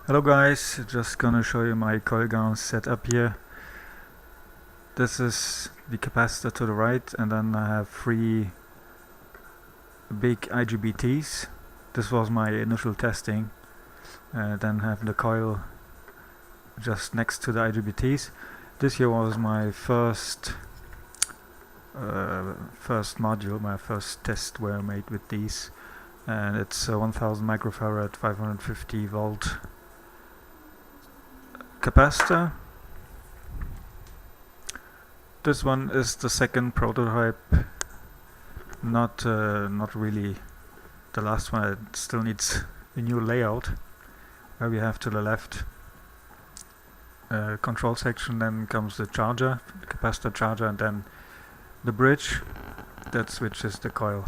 Hello guys, just gonna show you my coil gun setup here. This is the capacitor to the right, and then I have three big IGBTs. This was my initial testing. Then have the coil just next to the IGBTs. This here was my first module, my first test were made with these, and it's a 1000 microfarad 550 volt capacitor. This one is the second prototype, not really the last one. It still needs a new layout, where we have to the left control section, then comes the charger, the capacitor charger, and then the bridge that switches the coil.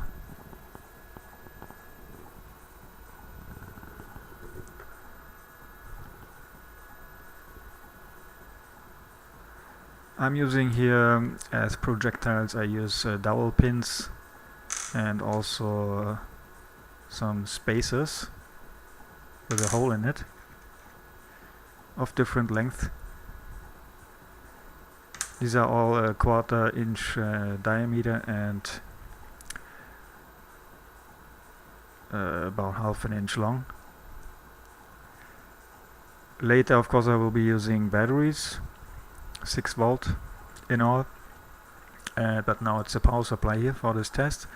I'm using here as projectiles, I use dowel pins and also some spacers with a hole in it of different length. These are all a 1/4 inch diameter and about 1/2 inch long. Later, of course, I will be using batteries, 6 volt in all, but now it's a power supply here for this test.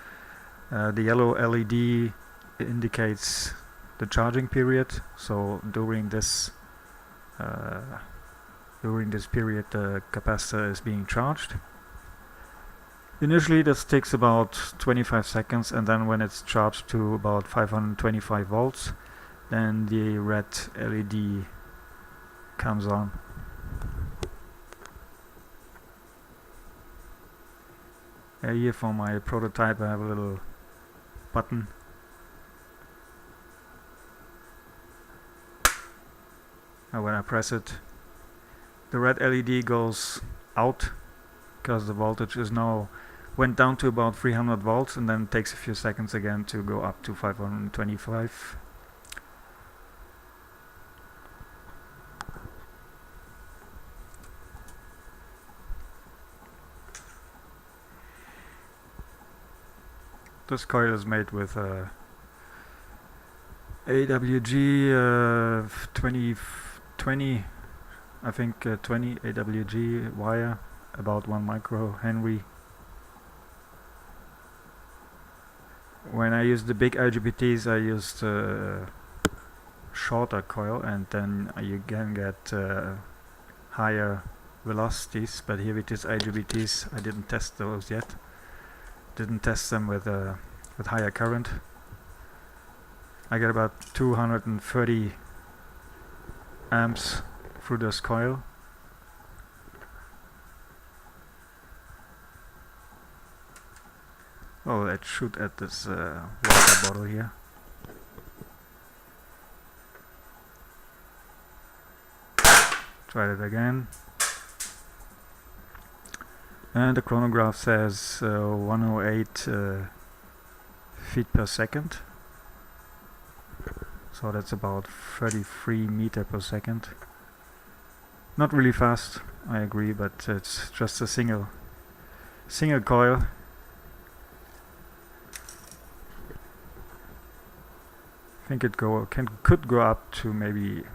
The yellow LED indicates the charging period, so during this period the capacitor is being charged. Initially this takes about 25 seconds, and then when it's charged to about 525 volts, then the red LED comes on. Here for my prototype I have a little button. And when I press it, the red LED goes out, because the voltage is now went down to about 300 volts, and then takes a few seconds again to go up to 525. This coil is made with AWG 20, I think 20 AWG wire, about 1 microhenry. When I use the big IGBTs, I used shorter coil, and then you can get higher velocities, but here with these IGBTs I didn't test those yet. Didn't test them with higher current. I get about 230 amps through this coil. Oh, let's shoot at this water bottle here. Try it again. And the chronograph says 108 feet per second. So that's about 33 meters per second. Not really fast, I agree, but it's just a single coil. I think it could go up to maybe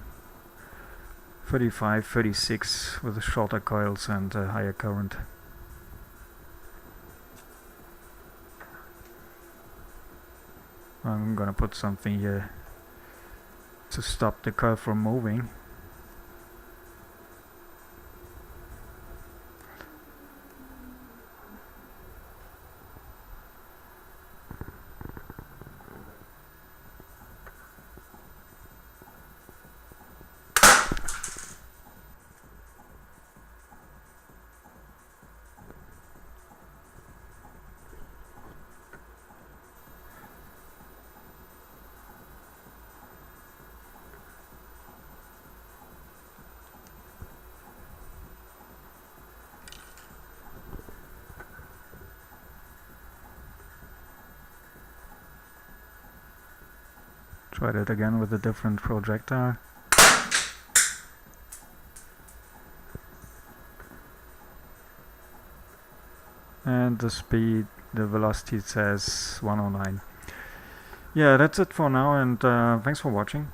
35, 36 with the shorter coils and higher current. I'm gonna put something here to stop the coil from moving. Try that again with a different projectile. and the speed, the velocity says 109. Yeah, that's it for now, and thanks for watching.